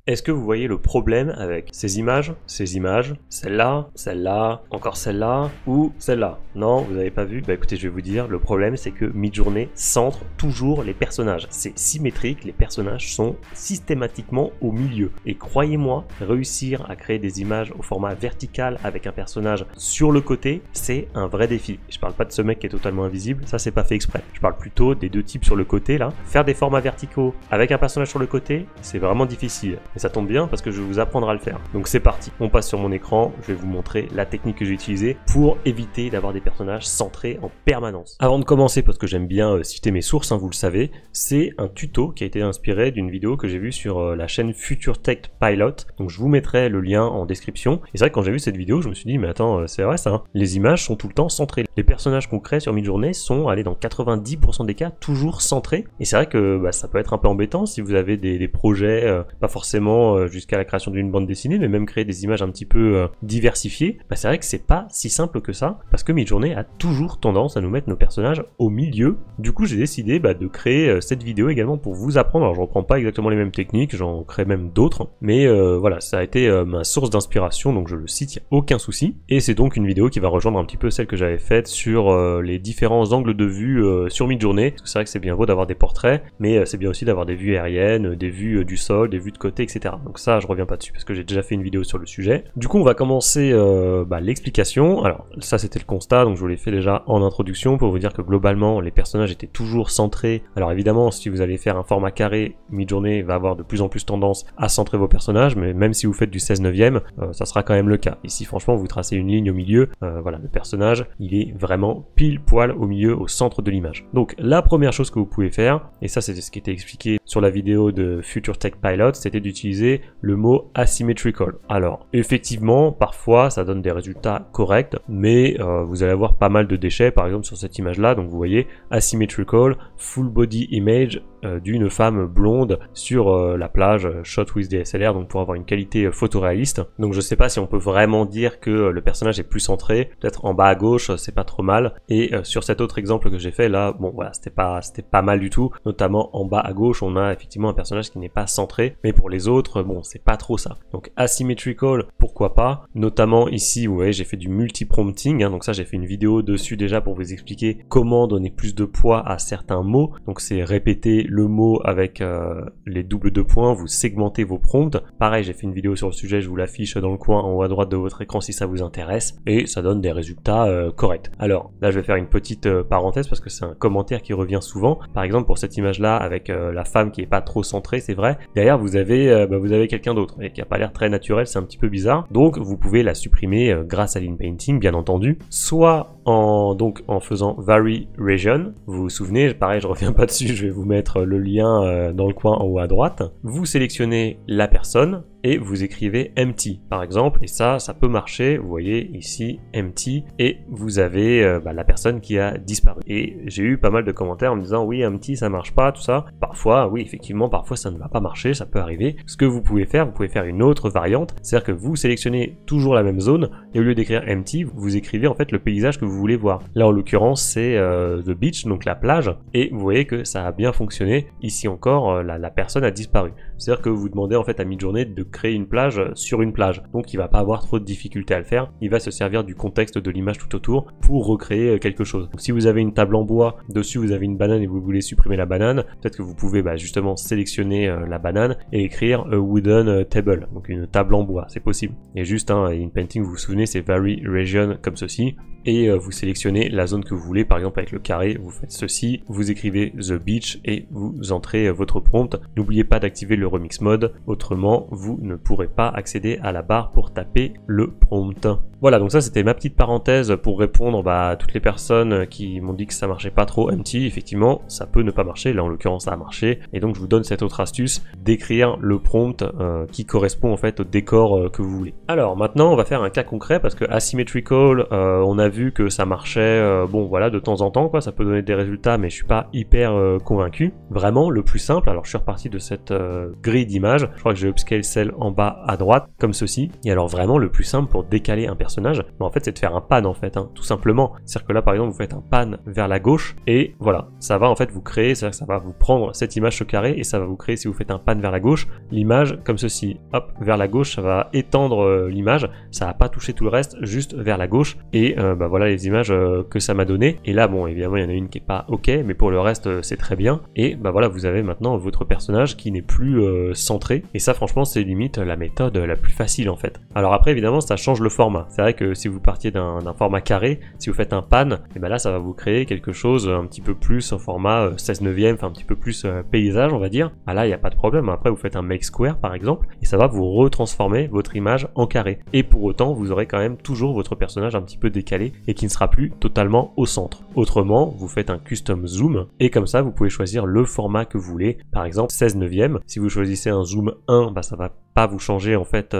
Est-ce que vous voyez le problème avec ces images, celle-là, celle-là, encore celle-là ou celle-là? Non, vous n'avez pas vu? Bah écoutez, je vais vous dire, le problème c'est que Midjourney centre toujours les personnages. C'est symétrique, les personnages sont systématiquement au milieu. Et croyez-moi, réussir à créer des images au format vertical avec un personnage sur le côté, c'est un vrai défi. Je parle pas de ce mec qui est totalement invisible, ça c'est pas fait exprès. Je parle plutôt des deux types sur le côté là. Faire des formats verticaux avec un personnage sur le côté, c'est vraiment difficile. Et ça tombe bien parce que je vais vous apprendre à le faire. Donc c'est parti, on passe sur mon écran, je vais vous montrer la technique que j'ai utilisée pour éviter d'avoir des personnages centrés en permanence. Avant de commencer, parce que j'aime bien citer mes sources, hein, vous le savez, c'est un tuto qui a été inspiré d'une vidéo que j'ai vue sur la chaîne Future Tech Pilot. Donc je vous mettrai le lien en description. Et c'est vrai que quand j'ai vu cette vidéo, je me suis dit, mais attends, c'est vrai ça, hein, les images sont tout le temps centrées. Les personnages qu'on crée sur Midjourney sont, allez, dans 90% des cas, toujours centrés. Et c'est vrai que ça peut être un peu embêtant si vous avez des projets, pas forcément jusqu'à la création d'une bande dessinée, mais même créer des images un petit peu diversifiées. C'est vrai que c'est pas si simple que ça, parce que Midjourney a toujours tendance à nous mettre nos personnages au milieu. Du coup, j'ai décidé de créer cette vidéo également pour vous apprendre. Alors, je reprends pas exactement les mêmes techniques, j'en crée même d'autres, mais voilà, ça a été ma source d'inspiration, donc je le cite, il n'y a aucun souci. Et c'est donc une vidéo qui va rejoindre un petit peu celle que j'avais faite sur les différents angles de vue sur Midjourney, parce que c'est vrai que c'est bien beau d'avoir des portraits, mais c'est bien aussi d'avoir des vues aériennes, des vues du sol, des vues de côté, etc. Donc ça, je reviens pas dessus, parce que j'ai déjà fait une vidéo sur le sujet. Du coup, on va commencer l'explication. Alors, ça c'était le constat, donc je vous l'ai fait déjà en introduction, pour vous dire que globalement, les personnages étaient toujours centrés. Alors évidemment, si vous allez faire un format carré, Midjourney va avoir de plus en plus tendance à centrer vos personnages, mais même si vous faites du 16/9, ça sera quand même le cas. Ici, franchement, vous tracez une ligne au milieu, voilà, le personnage, il est vraiment pile poil au milieu, au centre de l'image. Donc, la première chose que vous pouvez faire, et ça c'était ce qui était expliqué sur la vidéo de Future Tech Pilot, c'était d'utiliser le mot asymmetrical. Alors, effectivement, parfois, ça donne des résultats corrects, mais vous allez avoir pas mal de déchets, par exemple sur cette image-là, donc vous voyez, asymmetrical, full body image d'une femme blonde sur la plage, shot with DSLR, donc pour avoir une qualité photoréaliste. Donc je sais pas si on peut vraiment dire que le personnage est plus centré, peut-être en bas à gauche, c'est pas trop mal, et sur cet autre exemple que j'ai fait là, bon voilà, c'était pas mal du tout, notamment en bas à gauche, on a effectivement un personnage qui n'est pas centré, mais pour les autres, bon, c'est pas trop ça. Donc asymmetrical, pourquoi pas, notamment ici, vous voyez, j'ai fait du multi-prompting, hein, donc ça j'ai fait une vidéo dessus déjà pour vous expliquer comment donner plus de poids à certains mots, donc c'est répéter le mot avec les doubles de points, vous segmentez vos prompts. Pareil, j'ai fait une vidéo sur le sujet, je vous l'affiche dans le coin en haut à droite de votre écran si ça vous intéresse, et ça donne des résultats corrects. Alors là, je vais faire une petite parenthèse parce que c'est un commentaire qui revient souvent. Par exemple, pour cette image-là, avec la femme qui est pas trop centrée, c'est vrai, derrière vous avez quelqu'un d'autre et qui a pas l'air très naturel, c'est un petit peu bizarre. Donc vous pouvez la supprimer grâce à l'InPainting, bien entendu, soit en faisant Vary Region. Vous vous souvenez, pareil, je reviens pas dessus, je vais vous mettre le lien dans le coin en haut à droite. Vous sélectionnez la personne et vous écrivez empty par exemple, et ça peut marcher. Vous voyez ici empty, et vous avez la personne qui a disparu. Et j'ai eu pas mal de commentaires en me disant oui, empty ça marche pas, tout ça. Parfois, oui, effectivement, parfois ça ne va pas marcher, ça peut arriver. Ce que vous pouvez faire une autre variante, c'est-à-dire que vous sélectionnez toujours la même zone, et au lieu d'écrire empty, vous écrivez en fait le paysage que vous voulez voir. Là en l'occurrence c'est the beach, donc la plage, et vous voyez que ça a bien fonctionné. Ici encore, la personne a disparu. C'est-à-dire que vous demandez en fait à Midjourney de créer une plage sur une plage, donc il va pas avoir trop de difficultés à le faire, il va se servir du contexte de l'image tout autour pour recréer quelque chose. Donc si vous avez une table en bois, dessus vous avez une banane et vous voulez supprimer la banane, peut-être que vous pouvez justement sélectionner la banane et écrire a wooden table, donc une table en bois, c'est possible. Et juste InPainting, vous vous souvenez, c'est Vary Region comme ceci, et vous sélectionnez la zone que vous voulez, par exemple avec le carré, vous faites ceci, vous écrivez the beach et vous entrez votre prompt. N'oubliez pas d'activer le remix mode, autrement vous ne pourrez pas accéder à la barre pour taper le prompt. Voilà, donc ça c'était ma petite parenthèse pour répondre à toutes les personnes qui m'ont dit que ça marchait pas trop empty. Effectivement, ça peut ne pas marcher, là en l'occurrence ça a marché, et donc je vous donne cette autre astuce d'écrire le prompt qui correspond en fait au décor que vous voulez. Alors maintenant on va faire un cas concret, parce que asymmetrical, on a vu que ça marchait, bon voilà, de temps en temps quoi, ça peut donner des résultats, mais je suis pas hyper convaincu. Vraiment le plus simple, alors je suis reparti de cette grille d'image, je crois que j'ai upscale celle en bas à droite comme ceci, et alors vraiment le plus simple pour décaler un personnage personnage, mais en fait c'est de faire un pan en fait, hein, tout simplement. C'est-à-dire que là par exemple vous faites un pan vers la gauche et voilà, ça va en fait vous créer, c'est-à-dire que ça va vous prendre cette image au carré et ça va vous créer, si vous faites un pan vers la gauche, l'image comme ceci, hop, vers la gauche, ça va étendre l'image, ça va pas toucher tout le reste, juste vers la gauche et bah voilà les images que ça m'a donné. Et là bon évidemment il y en a une qui est pas ok, mais pour le reste c'est très bien et bah voilà vous avez maintenant votre personnage qui n'est plus centré et ça franchement c'est limite la méthode la plus facile en fait. Alors après évidemment ça change le format, c'est vrai que si vous partiez d'un format carré, si vous faites un pan, et ben là ça va vous créer quelque chose un petit peu plus en format 16 neuvième, enfin un petit peu plus paysage on va dire. Ah là il n'y a pas de problème, après vous faites un make square par exemple et ça va vous retransformer votre image en carré et pour autant vous aurez quand même toujours votre personnage un petit peu décalé et qui ne sera plus totalement au centre. Autrement vous faites un custom zoom et comme ça vous pouvez choisir le format que vous voulez, par exemple 16 neuvième. Si vous choisissez un zoom 1, bah ça va pas vous changer en fait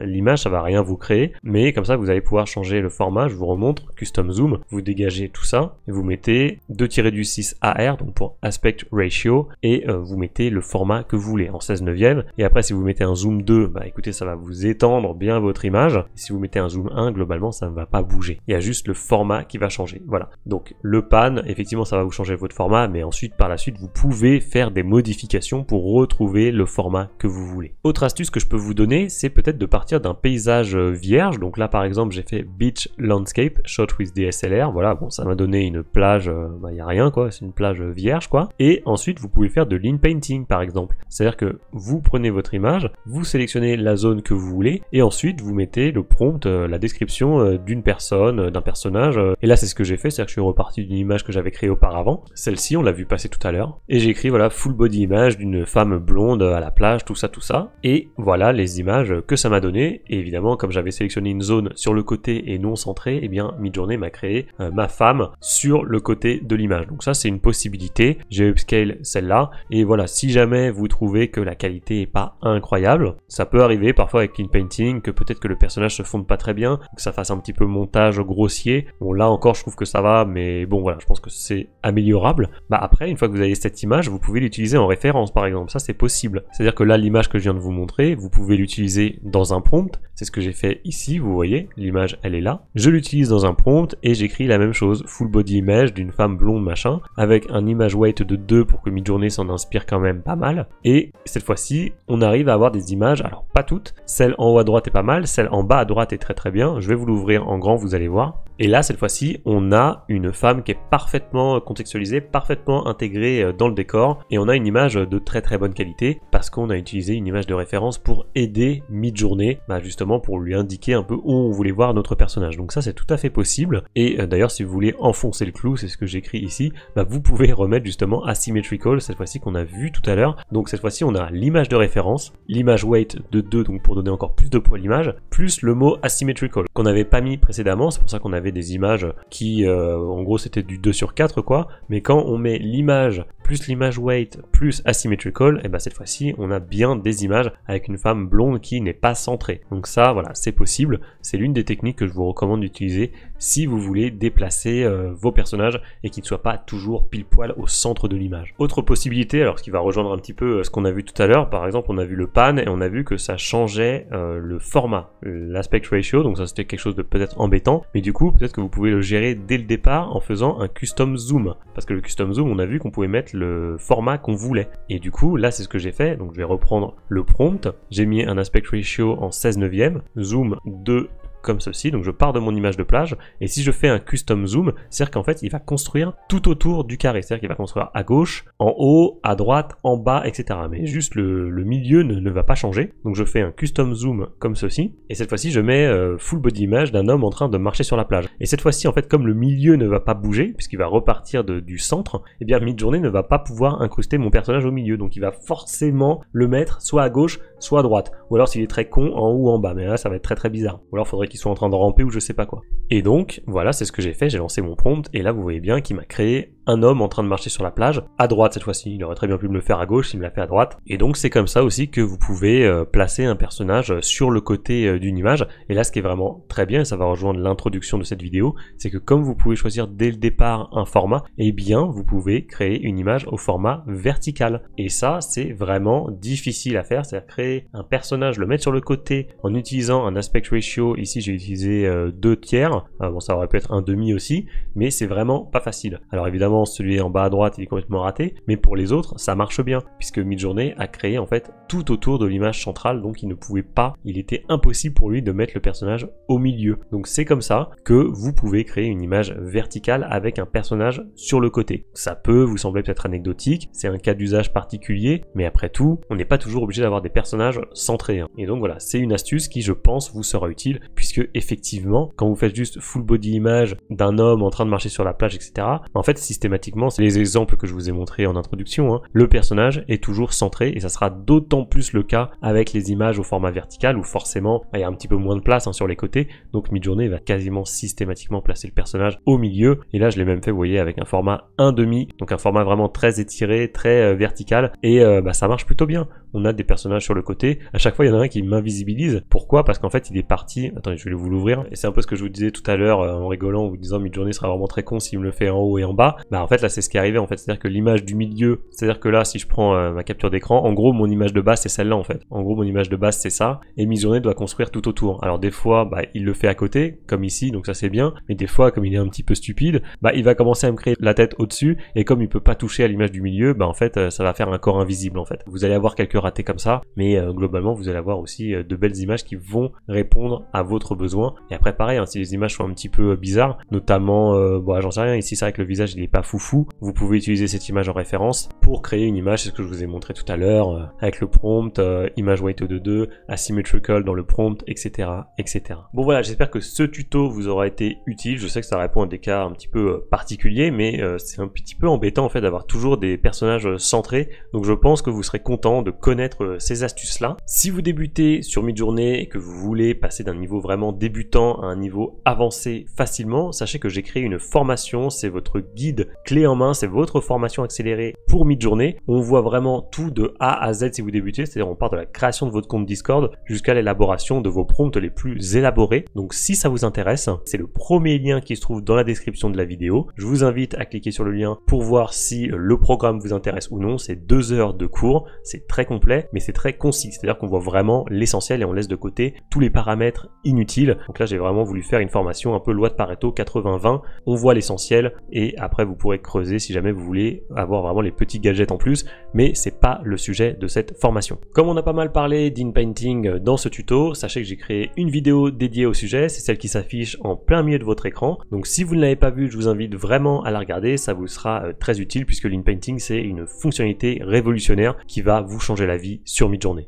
l'image, ça va rien vous créer, mais comme ça vous allez pouvoir changer le format. Je vous remontre, custom zoom, vous dégagez tout ça et vous mettez 2-6 AR donc pour aspect ratio et vous mettez le format que vous voulez en 16 neuvième et après si vous mettez un zoom 2, bah écoutez ça va vous étendre bien votre image et si vous mettez un zoom 1 globalement ça ne va pas bouger, il y a juste le format qui va changer. Voilà, donc le pan effectivement ça va vous changer votre format, mais ensuite par la suite vous pouvez faire des modifications pour retrouver le format que vous voulez. Autre astuce que je peux vous donner, c'est peut-être de partir d'un paysage vierge. Donc là par exemple j'ai fait beach landscape shot with DSLR, voilà, bon ça m'a donné une plage, bah y a rien quoi, c'est une plage vierge quoi. Et ensuite vous pouvez faire de l'inpainting par exemple, c'est à dire que vous prenez votre image, vous sélectionnez la zone que vous voulez et ensuite vous mettez le prompt, la description d'une personne, d'un personnage, et là c'est ce que j'ai fait, c'est à dire que je suis reparti d'une image que j'avais créée auparavant, celle-ci on l'a vu passer tout à l'heure, et j'ai écrit voilà full body image d'une femme blonde à la plage, tout ça, et voilà les images que ça m'a donné. Et évidemment comme j'avais sélectionné une zone sur le côté et non centrée, et bien Midjourney m'a créé ma femme sur le côté de l'image. Donc ça c'est une possibilité, j'ai upscale celle-là, et voilà, si jamais vous trouvez que la qualité est pas incroyable, ça peut arriver parfois avec InPainting que peut-être que le personnage se fonde pas très bien, que ça fasse un petit peu montage grossier. Bon là encore je trouve que ça va, mais bon voilà, je pense que c'est améliorable. Bah après une fois que vous avez cette image, vous pouvez l'utiliser en référence par exemple, ça c'est possible. C'est-à-dire que là l'image que je viens de vous montrer, vous pouvez l'utiliser dans un prompt, c'est ce que j'ai fait ici, vous voyez, l'image elle est là. Je l'utilise dans un prompt et j'écris la même chose, full body image d'une femme blonde machin, avec un image weight de 2 pour que Midjourney s'en inspire quand même pas mal. Et cette fois-ci, on arrive à avoir des images, alors pas toutes, celle en haut à droite est pas mal, celle en bas à droite est très très bien, je vais vous l'ouvrir en grand, vous allez voir. Et là, cette fois-ci, on a une femme qui est parfaitement contextualisée, parfaitement intégrée dans le décor, et on a une image de très très bonne qualité, parce qu'on a utilisé une image de référence pour aider Midjourney, bah justement pour lui indiquer un peu où on voulait voir notre personnage. Donc ça, c'est tout à fait possible, et d'ailleurs, si vous voulez enfoncer le clou, c'est ce que j'écris ici, bah vous pouvez remettre justement asymmetrical, cette fois-ci qu'on a vu tout à l'heure. Donc cette fois-ci, on a l'image de référence, l'image weight de 2, donc pour donner encore plus de poids à l'image, plus le mot asymmetrical, qu'on n'avait pas mis précédemment, c'est pour ça qu'on avait des images qui en gros c'était du 2/4 quoi, mais quand on met l'image plus l'image weight plus asymmetrical, et ben cette fois-ci on a bien des images avec une femme blonde qui n'est pas centrée. Donc ça voilà, c'est possible, c'est l'une des techniques que je vous recommande d'utiliser si vous voulez déplacer vos personnages et qu'ils ne soient pas toujours pile poil au centre de l'image. Autre possibilité, alors ce qui va rejoindre un petit peu ce qu'on a vu tout à l'heure, par exemple on a vu le pan et on a vu que ça changeait le format, l'aspect ratio, donc ça c'était quelque chose de peut-être embêtant, mais du coup peut-être que vous pouvez le gérer dès le départ en faisant un custom zoom, parce que le custom zoom on a vu qu'on pouvait mettre le format qu'on voulait, et du coup là c'est ce que j'ai fait. Donc je vais reprendre le prompt, j'ai mis un aspect ratio en 16 neuvième, zoom 2 comme ceci, donc je pars de mon image de plage, et si je fais un custom zoom, c'est-à-dire qu'en fait il va construire tout autour du carré, c'est-à-dire qu'il va construire à gauche, en haut, à droite, en bas, etc. Mais juste le milieu ne va pas changer, donc je fais un custom zoom comme ceci, et cette fois-ci je mets full body image d'un homme en train de marcher sur la plage. Et cette fois-ci en fait comme le milieu ne va pas bouger, puisqu'il va repartir du centre, et bien Midjourney ne va pas pouvoir incruster mon personnage au milieu, donc il va forcément le mettre soit à gauche, soit à droite, ou alors s'il est très con, en haut ou en bas, mais là ça va être très très bizarre, ou alors faudrait qu'il soit en train de ramper ou je sais pas quoi. Et donc voilà, c'est ce que j'ai fait, j'ai lancé mon prompt et là vous voyez bien qu'il m'a créé un homme en train de marcher sur la plage, à droite cette fois-ci, il aurait très bien pu me le faire à gauche, il me l'a fait à droite, et donc c'est comme ça aussi que vous pouvez placer un personnage sur le côté d'une image, et là ce qui est vraiment très bien, et ça va rejoindre l'introduction de cette vidéo, c'est que comme vous pouvez choisir dès le départ un format, eh bien vous pouvez créer une image au format vertical, et ça c'est vraiment difficile à faire, c'est-à-dire créer un personnage, le mettre sur le côté en utilisant un aspect ratio, ici j'ai utilisé 2 tiers, bon ça aurait pu être un demi aussi, mais c'est vraiment pas facile. Alors évidemment celui en bas à droite il est complètement raté, mais pour les autres ça marche bien, puisque Midjourney a créé en fait tout autour de l'image centrale, donc il ne pouvait pas, il était impossible pour lui de mettre le personnage au milieu. Donc c'est comme ça que vous pouvez créer une image verticale avec un personnage sur le côté. Ça peut vous sembler peut-être anecdotique, c'est un cas d'usage particulier, mais après tout, on n'est pas toujours obligé d'avoir des personnages centrés. Et donc voilà, c'est une astuce qui je pense vous sera utile, puisque effectivement, quand vous faites juste full body image d'un homme en train de marcher sur la plage, etc., en fait systématiquement, c'est les exemples que je vous ai montrés en introduction, le personnage est toujours centré, et ça sera d'autant plus le cas avec les images au format vertical, où forcément il y a un petit peu moins de place sur les côtés, donc Midjourney va quasiment systématiquement placer le personnage au milieu, et là je l'ai même fait, vous voyez, avec un format 1/2, donc un format vraiment très étiré, très vertical, et ça marche plutôt bien. On a des personnages sur le côté, à chaque fois il y en a un qui m'invisibilise. Pourquoi? Parce qu'en fait il est parti, attendez je vais vous l'ouvrir, et c'est un peu ce que je vous disais tout à l'heure en rigolant, en vous disant Midjourney sera vraiment très con s'il me le fait en haut et en bas. En fait là c'est ce qui est arrivé en fait, c'est-à-dire que l'image du milieu, c'est-à-dire que là si je prends ma capture d'écran, en gros mon image de base c'est celle-là en fait, en gros mon image de base c'est ça, et Midjourney doit construire tout autour. Alors des fois il le fait à côté, comme ici, donc ça c'est bien, mais des fois comme il est un petit peu stupide, il va commencer à me créer la tête au-dessus, et comme il peut pas toucher à l'image du milieu, en fait ça va faire un corps invisible en fait. Vous allez avoir quelques ratés comme ça, mais globalement vous allez avoir aussi de belles images qui vont répondre à votre besoin. Et après pareil, si les images sont un petit peu bizarres, notamment j'en sais rien, ici c'est vrai que le visage il est pas foufou, vous pouvez utiliser cette image en référence pour créer une image, c'est ce que je vous ai montré tout à l'heure, avec le prompt, image weight de 2, asymmetrical dans le prompt, etc. etc. Bon voilà, j'espère que ce tuto vous aura été utile. Je sais que ça répond à des cas un petit peu particuliers, mais c'est un petit peu embêtant en fait d'avoir toujours des personnages centrés, donc je pense que vous serez content de connaître ces astuces là. Si vous débutez sur Midjourney et que vous voulez passer d'un niveau vraiment débutant à un niveau avancé facilement, sachez que j'ai créé une formation, c'est votre guide clé en main, c'est votre formation accélérée pour Midjourney. On voit vraiment tout de A à Z si vous débutez, c'est-à-dire on part de la création de votre compte Discord jusqu'à l'élaboration de vos prompts les plus élaborés. Donc si ça vous intéresse, c'est le premier lien qui se trouve dans la description de la vidéo. Je vous invite à cliquer sur le lien pour voir si le programme vous intéresse ou non. C'est 2 heures de cours, c'est très complet, mais c'est très concis, c'est-à-dire qu'on voit vraiment l'essentiel et on laisse de côté tous les paramètres inutiles. Donc là j'ai vraiment voulu faire une formation un peu loi de Pareto 80-20, on voit l'essentiel et après vous pourrez creuser si jamais vous voulez avoir vraiment les petits gadgets en plus, mais c'est pas le sujet de cette formation. Comme on a pas mal parlé d'InPainting dans ce tuto, sachez que j'ai créé une vidéo dédiée au sujet, c'est celle qui s'affiche en plein milieu de votre écran. Donc si vous ne l'avez pas vue, je vous invite vraiment à la regarder, ça vous sera très utile puisque l'InPainting c'est une fonctionnalité révolutionnaire qui va vous changer la vie sur Midjourney.